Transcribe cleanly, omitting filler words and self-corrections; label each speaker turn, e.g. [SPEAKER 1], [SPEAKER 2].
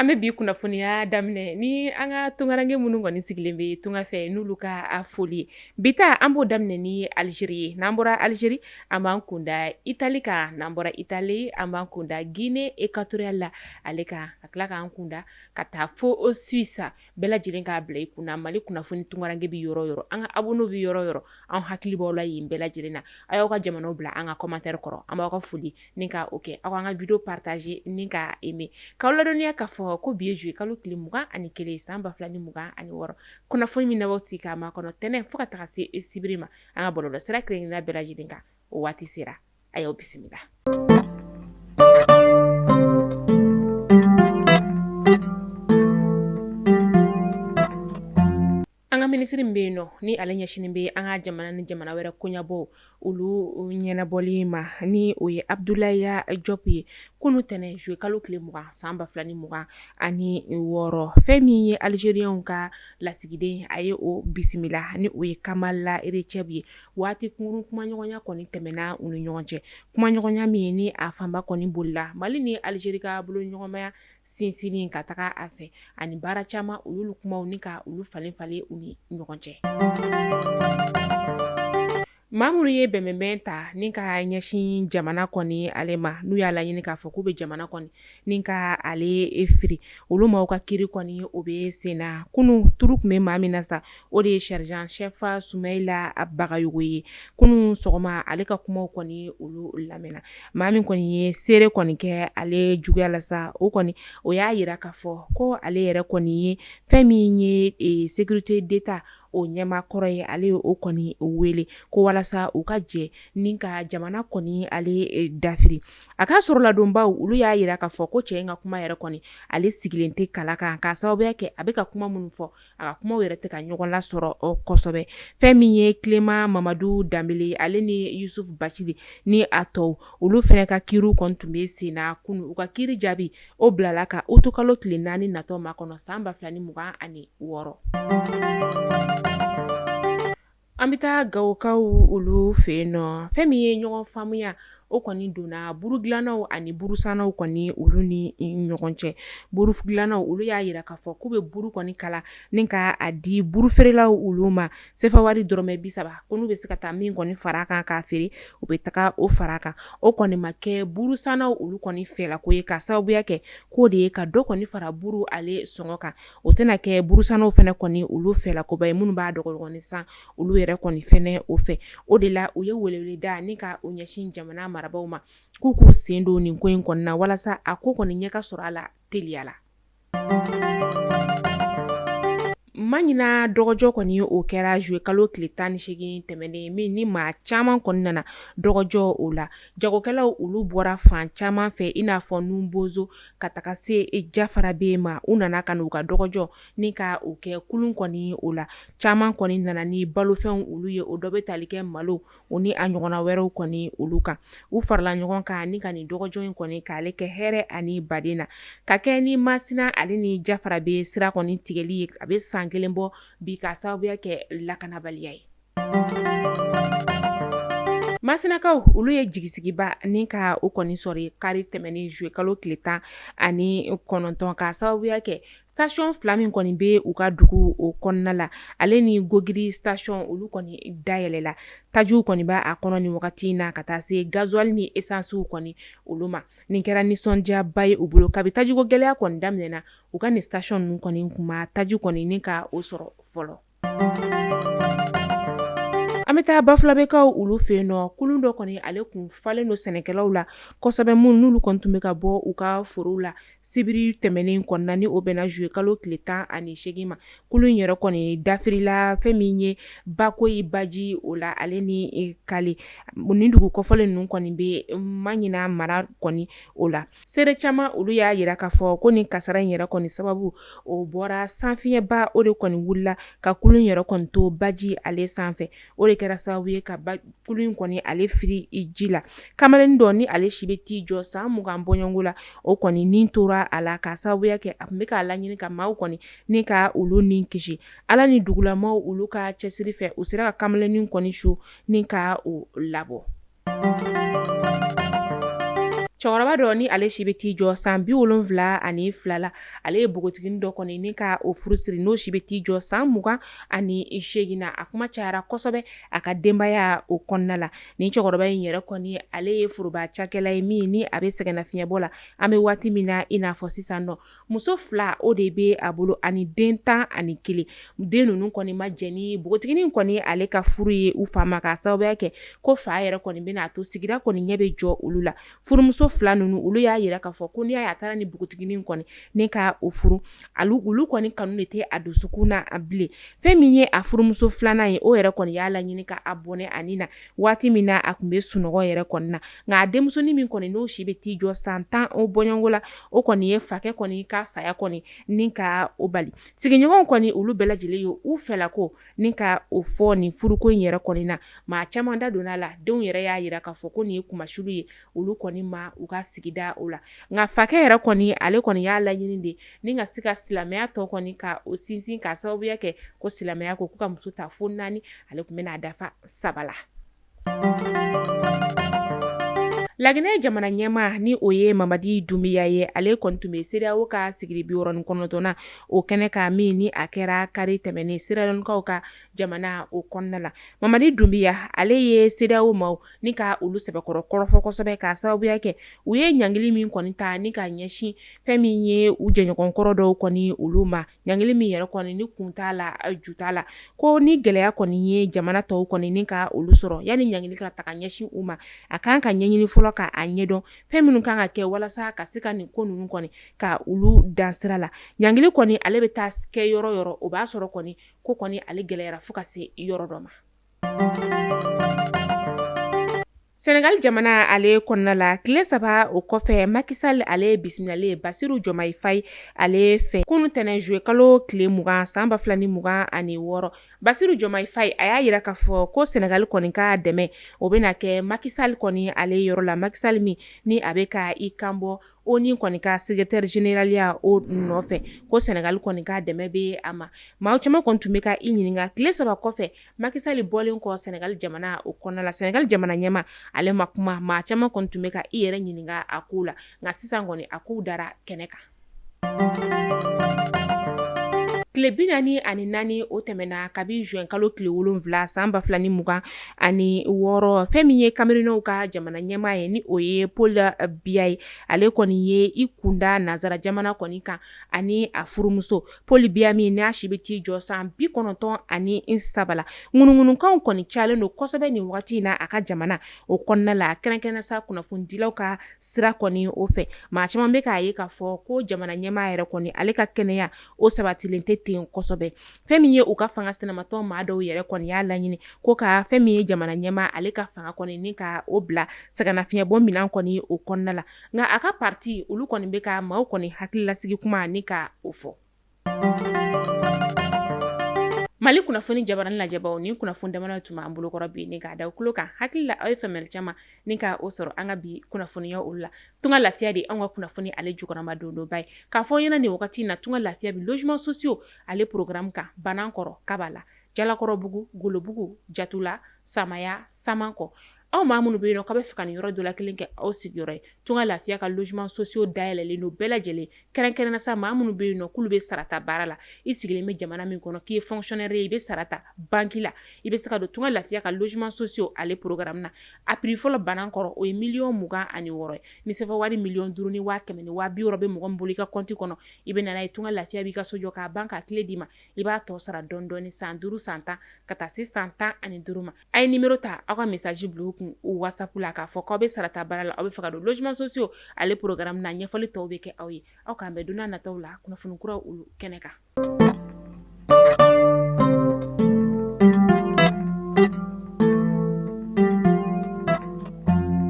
[SPEAKER 1] An bɛ bi kunnafoniya daminɛ ni an ka tunkaranke minnu kɔni sigilen bɛ tunga fɛ n'olu ka foli ye. Bi ta an b'o daminɛ ni Alizeri ye. N'an bɔra Alizeri an b'an kunda Itali kan. N'an bɔra Itali an b'an kunda Guinée équatoriale la ale kan. Ka tila k'an kunda ka taa fo Suisse bɛɛ lajɛlen k'a bila i kunna Mali kunnafoni tunkaranke bɛ yɔrɔ o yɔrɔ an ka abonnés bɛ yɔrɔ o yɔrɔ an hakili b'aw la yen bɛɛ lajɛlen na. A y'aw ka jamanaw bila an ka commentaire kɔrɔ an b'aw ka foli ni ka o kɛ aw k'an ka video partager ni ka aimer k'aw ladɔnniya k'a fɔ ko bi ye juillet kalo tile 21 san 2026 kunnafoni min na b'aw sigi k'a makɔnɔ tɛnɛ fo ka taga se sibiri ma an ka bɔlɔlɔ sira kelen-kelenna bɛɛ lajɛlen kan o waati sera a y'aw bisimila. Minisiri min bɛ yen nɔ ni ale ɲɛsinen bɛ an ka jamana ni jamana wɛrɛ koɲɛbɔ olu ɲɛnabɔli ma ni o ye Abdulaye Diop ye kunu tɛnɛ juillet kalo tile 20 san 2026 fɛn min ye Algériens ka lasigiden a ye o bisimila ni o ye Kamala Recep ye waati kunkurun kumaɲɔgɔnya kɔni tɛmɛna u ni ɲɔgɔn cɛ kumaɲɔgɔnya min ni a fanba kɔni bolila Mali ni Algérie ka bolo ɲɔgɔnmaya sinsinni ka taga a fɛ ani baara caman u y'olu kumaw ni ka olu falen falen u ni ɲɔgɔn cɛ. Maa minnu ye bɛnbɛnbɛn ta ni ka ɲɛsin jamana kɔni ale ma n'u y'a laɲini k'a fɔ k'u bɛ jamana kɔni ni ka ale firi olu maaw ka kiiri kɔni o bɛ sen na kunun turu tun bɛ maa min na sa o de ye sergent chef Soumaïla Bagayogo ye kunun sɔgɔma ale ka kumaw kɔni olu lamɛnna maa min kɔni ye seere kɔni kɛ ale juguya la sa o kɔni o y'a yira k'a fɔ ko ale yɛrɛ kɔni ye fɛn min ye sécurité d'état o ɲɛma kɔrɔ ye ale ye o kɔni wele ko walasa u ka jɛ ni ka jamana kɔni ale dafiri a ka sɔrɔ ladonbaw olu y'a yira k'a fɔ ko cɛ in ka kuma yɛrɛ kɔni ale sigilen tɛ kala kan k'a sababuya kɛ a bɛ ka kuma minnu fɔ a ka kumaw yɛrɛ tɛ ka ɲɔgɔn lasɔrɔ kosɛbɛ fɛn min ye Clément Mamadou Dembélé ale ni Youssouf Bachili ni a tɔw olu fɛnɛ ka kiiriw kɔni tun bɛ sen na kunun u ka kiiri jaabi o bilala ka otokalo tile 4 natɔ ma kɔnɔ san 2026. An bɛ taa Gawokaw olu fɛ yen nɔ fɛn min ye ɲɔgɔn faamuya o kɔni donna burudilannaw ani burusannaw kɔni olu ni ɲɔgɔn cɛ burudilannaw olu y'a yira k'a fɔ k'u bɛ buru kɔni kala ni ka a di burufeerelaw olu ma sefa wari dɔrɔmɛ 30 ko n'u bɛ se ka taa min kɔni fara kan k'a feere u bɛ taga o fara kan o kɔni ma kɛ burusannaw olu kɔni fɛla ko ye ka sababuya kɛ k'o de ye ka dɔ kɔni fara buru ale sɔngɔ kan o tɛna kɛ burusannaw fɛnɛ kɔni olu fɛla ko ba ye minnu b'a dɔgɔdɔgɔnin san olu yɛrɛ kɔni fɛnɛ o fɛ o de la u ye weleweleda ni ka u ɲɛsin jamana marabaaw ma k'u k'u sen don nin ko in kɔni na walasa a ko kɔni ɲɛ ka sɔrɔ a la teliya la. Maɲina dɔgɔjɔ kɔni o kɛra juillet kalo tile 18 tɛmɛnen min ni maa caman kɔni nana dɔgɔjɔ o la jagokɛlaw olu bɔra fan caman fɛ i n'a fɔ Numbozo ka taga se Jafara be ma u nana ka n'u ka dɔgɔjɔ ni ka o kɛ kulun kɔni o la caman kɔni nana ni balofɛnw olu ye o dɔ bɛ tali kɛ malo o ni a ɲɔgɔnna wɛrɛw kɔni olu kan u farala ɲɔgɔn kan ni ka nin dɔgɔjɔ in kɔni k'ale kɛ hɛrɛ ani baden na ka kɛ ni Masina ale ni Jafara be sira kɔni tigɛli ye a bɛ san kelen bɔ bi ka sababuya kɛ lakanabaliya ye. Masinakaw olu ye jigisigiba ni ka o kɔni sɔrɔ kari tɛmɛnen juillet kalo tile 19 ka sababuya kɛ station 2 min kɔni bɛ u ka dugu o kɔnɔna la ale ni Gogiri station olu kɔni dayɛlɛla tajiw kɔni b'a a kɔnɔ ni wagati in na ka taa se gasoil ni essence kɔni olu ma nin kɛra nisɔndiyaba ye u bolo kabi tajiko gɛlɛya kɔni daminɛna u ka nin station ninnu kɔni kuma taji kɔni ni ka o sɔrɔ fɔlɔ. An bɛ taa Bafulabekaw olu fɛ yen nɔ kulun dɔ kɔni ale kun falen don sɛnɛkɛlaw la kosɛbɛ mun n'olu kɔni tun bɛ ka bɔ u ka forow la sibiri tɛmɛnen kɔnɔna ni o bɛnna juillet kalo tile 18 ma kulun yɛrɛ kɔni dafirila fɛn min ye Bakoyi Baji o la ale ni Kale ni dugu kɔfɔlen ninnu kɔni bɛ Maɲina mara kɔni o la seere caman olu y'a yira k'a fɔ ko nin kasara in yɛrɛ kɔni sababu o bɔra sanfiɲɛba o de kɔni wulila ka kulun yɛrɛ kɔni to Baji ale sanfɛ o de kɛra sababu ye ka kulun in kɔni ale firi ji la kamalenin dɔ ni ale si bɛ t'i jɔ san 20 bɔɲɔngo la o kɔni nin tora a la ka sababuya kɛ a tun bɛ k'a laɲini ka maaw kɔni ni ka olu ni kisi ala ni dugulamaw olu ka cɛsiri fɛ u sera ka kamalenin kɔni su ni ka o labɔ. cɛkɔrɔba dɔ ni ale si bɛ t'i jɔ san 72 la ale ye bogotigini dɔ kɔni ni ka o furu siri n'o si bɛ t'i jɔ san 28 na a kuma cayara kosɛbɛ a ka denbaya o kɔnɔna la ni cɛkɔrɔba in yɛrɛ kɔni ale ye foroba cakɛla ye min ni a bɛ sɛgɛnnafiɲɛbɔ la an bɛ waati min na i n'a fɔ sisan nɔ muso 2 o de bɛ a bolo ani den 11 den ninnu kɔni ma jɛ ni bogotigini kɔni ale ka furu ye u fa ma k'a sababuya kɛ ko fa yɛrɛ kɔni bɛna to sigida kɔni ɲɛ bɛ jɔ olu la furumuso 2 ninnu olu y'a yira k'a fɔ ko n'i y'a taara ni bogotigini kɔni ne ka o furu olu kɔni kanu de tɛ a dusukun na a bilen fɛn min ye a furumuso 2nan ye o yɛrɛ kɔni y'a laɲini ka a bɔnɛ ani na waati min na a tun bɛ sunɔgɔ yɛrɛ kɔni na nka a denmusonin min kɔni n'o si bɛ t'i jɔ san 10 o bɔɲɔngo la o kɔni ye fakɛ kɔni ka saya kɔni ni ka o bali sigiɲɔgɔnw kɔni olu bɛɛ lajɛlen ye u fɛla ko ni ka o fɔ nin furuko in yɛrɛ kɔni na maa caman da donna la denw yɛrɛ y'a yira k'a fɔ ko nin ye kumasulu ye olu kɔni ma u ka sigida o la nka fakɛ yɛrɛ kɔni ale kɔni y'a laɲini de ni ka se ka silamɛya tɔ kɔni ka o sinsin ka sababuya kɛ ko silamɛya ko ka muso ta fo 4 ale tun bɛna dafa 3 la. Laginɛ jamana ɲɛma ni o ye Mamadi Dunbiya ye ale kɔni tun bɛ CEDEAO ka sigili 69nan o kɛnɛ kan min ni a kɛra kari tɛmɛnen Sierra-Leone ka jamana o kɔnɔna la Mamadi Dunbiya ale ye CEDEAO maaw ni ka olu sɛbɛkɔrɔ kɔrɔfɔ kosɛbɛ ka sababuya kɛ u ye ɲangili min kɔni ta ni ka ɲɛsin fɛn min ye u jɛɲɔgɔn kɔrɔ dɔw kɔni olu ma ɲangili min yɛrɛ kɔni ni kun t'a la ju t'a la ko ni gɛlɛya kɔni ye jamana tɔw kɔni ni ka olu sɔrɔ yani ɲangili ka ta ka ɲɛsin u ma a kan ka ɲɛɲini fɔlɔ ka a ɲɛdɔn fɛn minnu kan ka kɛ walasa ka se ka nin ko ninnu kɔni ka olu dan sira la ɲangili kɔni ale bɛ taa kɛ yɔrɔ yɔrɔ o b'a sɔrɔ kɔni ko kɔni ale gɛlɛyara fo ka se yɔrɔ dɔ ma. Senegal jamana ale kɔnɔna la tile 3 o kɔfɛ Macky Sall ale bisimilalen Basiru Jɔmayi Fayi ale fɛ kunu tɛnɛn juwe kalo tile 20 san 2026 Basiru Jɔmayi Fayi a y'a yira k'a fɔ ko Senegal kɔni ka dɛmɛ o bɛna kɛ Macky Sall kɔni ale yɔrɔ la Macky Sall min ni a bɛ ka i kanbɔ ONU kɔni ka secrétaire général ya o nɔfɛ ko Senegal kɔni ka dɛmɛ bɛ a ma maa caman kɔni tun bɛ ka i ɲininka tile 3 kɔfɛ Macky Sall bɔlen kɔ Senegal jamana o kɔnɔna la Senegal jamana ɲɛma ale ma kuma maa caman kɔni tun bɛ ka i yɛrɛ ɲininka a ko la nka sisan kɔni a kow dara kɛnɛ kan. Tile 44 o tɛmɛna kabi juin kalo tile 7 san 2026 fɛn min ye Camerounais ka jamana ɲɛmaa ye ni o ye Paul Biya ye ale kɔni ye i kunda nazara jamana kɔni kan ani a furumuso Paul Biya min n'a si bɛ t'i jɔ san 97 la ŋunuŋunukanw kɔni cayalen don kosɛbɛ nin wagati in na a ka jamana o kɔnɔna la kɛrɛnkɛrɛnnenya sa kunnafonidilaw ka sira kɔni o fɛ maa caman bɛ k'a ye k'a fɔ ko jamana ɲɛmaa yɛrɛ kɔni ale ka kɛnɛya o sabatilen tɛ ten kosɛbɛ fɛn min ye u ka fanga sɛnɛmatɔ maa dɔw yɛrɛ kɔni y'a laɲini ko ka fɛn min ye jamana ɲɛmaa ale ka fanga kɔni ni ka o bila sɛgɛnnafiɲɛbɔ minan kɔni o kɔnɔna la nka a ka parti olu kɔni bɛ ka maaw kɔni hakililasigi kuma ni ka o fɔ. Mali kunnafoni jabaranin lajɛbaw ni kunnafoni damana tun b'an bolokɔrɔ bi ni k'a da kulo kan hakili la aw ye faamuyali caman ni ka o sɔrɔ an ka bi kunnafoniya olu la tunga lafiya de an ka kunnafoni ale jukɔrɔma donba ye k'a fɔ ɲɛna nin wagati in na tunga lafiya bi logement sociaux ale programme kan Banankɔrɔ Kaba la Jalakɔrɔbugu Golobugu Jatula Samaya Samankɔ aw maa minnu bɛ yen nɔ k'a bɛ fɛ ka nin yɔrɔ dɔ la kelen kɛ aw sigiyɔrɔ ye tunga lafiya ka logement sociaux dayɛlɛlen don bɛɛ lajɛlen kɛrɛnkɛrɛnnenya sa maa minnu bɛ yen nɔ k'olu bɛ sarata baara la i sigilen bɛ jamana min kɔnɔ k'i ye fonctionnaire ye i bɛ sarata banque la i bɛ se ka don tunga lafiya ka logement sociaux ale programme na a prix fɔlɔ Banankɔrɔ o ye 26,000 ye ni sefa wari 5,000,000 ni 100,000 ni 60,000 bɛ mɔgɔ min bolo i ka compte kɔnɔ i bɛ nana ye tunga lafiya b'i ka so jɔ k'a ban k'a tile d'i ma i b'a tɔ sara dɔɔni dɔɔni san 5 san 10 ka taa se san 15 ma a ye numéro ta aw ka message bila u kun o WhatsApp la k'a fɔ k'aw bɛ sarata baara la aw bɛ fɛ ka don logement sociaux ale programme na ɲɛfɔli tɔw bɛ kɛ aw ye aw k'an bɛn don n'a nataw la kunnafoni kuraw olu kɛnɛ kan.